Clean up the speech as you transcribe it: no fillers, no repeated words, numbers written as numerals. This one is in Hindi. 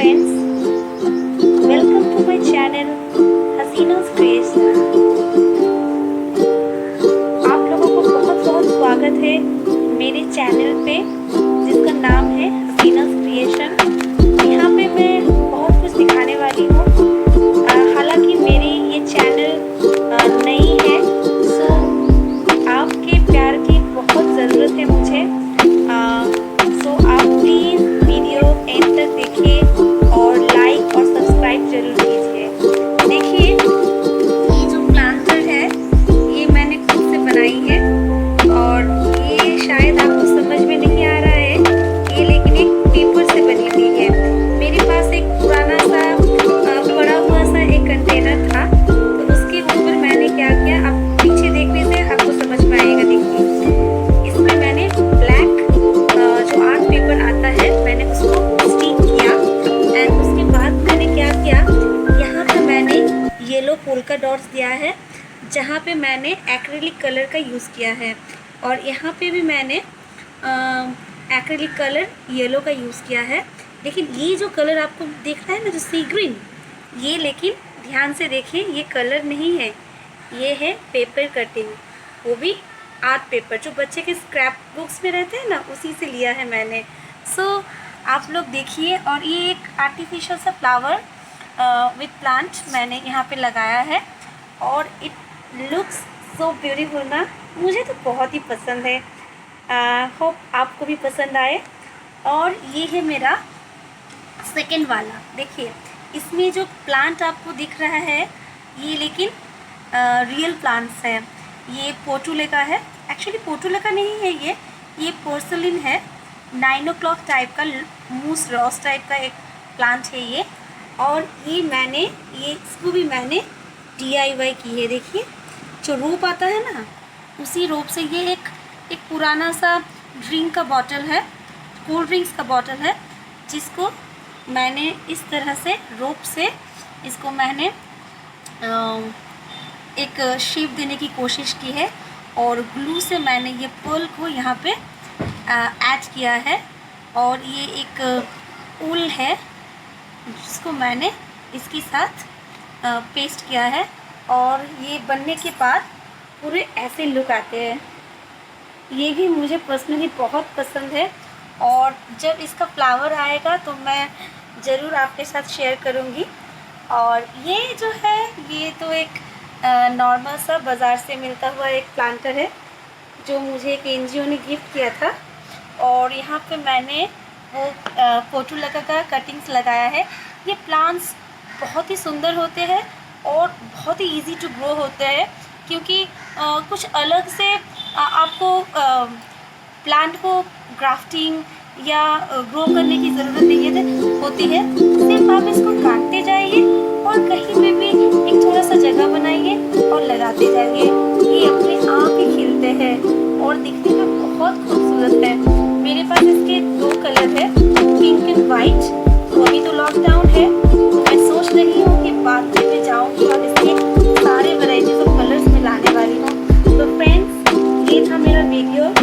friends, welcome to my channel Hasina's creation. आप लोगों को बहुत बहुत स्वागत है मेरे चैनल पे जिसका नाम है हसीना's क्रिएशन। यहाँ पे मैं बहुत कुछ दिखाने वाली हूँ। हालांकि मेरी ये चैनल नई है, सो आपके प्यार की बहुत ज़रूरत है मुझे। सो आप प्लीज़ वीडियो एंड तक देखिए और लाइक और सब्सक्राइब जरूर कीजिए। देखिए, ये जो प्लांटर है ये मैंने खुद से बनाई है और ये शायद आपको समझ में नहीं आ रहा है, ये लेकिन एक पेपर से बनी हुई है। मेरे पास एक पुराना सा पड़ा हुआ सा एक कंटेनर था, तो उसके ऊपर मैंने क्या किया, आप पीछे देखने से आपको समझ में आएगा। देखिए, इसमें मैंने ब्लैक जो आर्ट पेपर आता है मैंने उसको स्टिक किया एंड उसके बाद मैंने क्या किया, यहाँ पे मैंने येलो पोल्का डॉट्स दिया है जहाँ पे मैंने एक्रेलिक कलर का यूज़ किया है, और यहाँ पे भी मैंने एक्रेलिक कलर येलो का यूज़ किया है। लेकिन ये जो कलर आपको दिख रहा है ना, जो सी ग्रीन, ये लेकिन ध्यान से देखें, ये कलर नहीं है, ये है पेपर कटिंग, वो भी आर्ट पेपर जो बच्चे के स्क्रैप बुक्स में रहते हैं ना, उसी से लिया है मैंने। सो आप लोग देखिए, और ये एक आर्टिफिशियल सा फ्लावर विथ प्लांट मैंने यहाँ पे लगाया है और इट लुक्स सो ब्यूटीफुल ना, मुझे तो बहुत ही पसंद है। होप आपको भी पसंद आए। और ये है मेरा सेकंड वाला। देखिए, इसमें जो प्लांट आपको दिख रहा है ये लेकिन रियल प्लांट्स है। ये पोर्टुलेका है, एक्चुअली पोर्टुलेका नहीं है, ये पोर्सलिन है, 9 o'clock टाइप का मूस रॉस टाइप का एक प्लांट है ये। और ये इसको भी मैंने DIY की है। देखिए, जो रोप आता है ना, उसी रोप से ये एक पुराना सा ड्रिंक का बॉटल है, कोल्ड ड्रिंक्स का बॉटल है, जिसको मैंने इस तरह से रोप से इसको मैंने एक शेप देने की कोशिश की है, और ग्लू से मैंने ये पर्ल को यहाँ पे ऐड किया है। और ये एक ऊल है जिसको मैंने इसके साथ पेस्ट किया है, और ये बनने के बाद पूरे ऐसे लुक आते हैं। ये भी मुझे पर्सनली बहुत पसंद है, और जब इसका फ्लावर आएगा तो मैं ज़रूर आपके साथ शेयर करूँगी। और ये जो है, ये तो एक नॉर्मल सा बाज़ार से मिलता हुआ एक प्लांटर है जो मुझे एक NGO ने गिफ्ट किया था, और यहाँ पे मैंने वो पोर्टुलाका का कटिंग्स लगाया है। ये प्लांट्स बहुत ही सुंदर होते हैं और बहुत ही इजी टू ग्रो होते हैं, क्योंकि कुछ अलग से आपको प्लांट को ग्राफ्टिंग या ग्रो करने की ज़रूरत नहीं होती है। सिर्फ आप इसको काटते जाइए और कहीं पे भी एक थोड़ा सा जगह बनाइए और लगाते जाइए, ये अपने आप ही खिलते हैं और दिखने में बहुत खूबसूरत है। मेरे पास इसके 2 कलर है, पिंक एंड वाइट। तो अभी तो लॉकडाउन है, तो मैं सोच रही हूँ कि बाद में मैं जाऊँगी और इसके सारे वैराइटीज़ ऑफ कलर्स में लाने वाली हूँ। तो फ्रेंड्स, ये था मेरा वीडियो।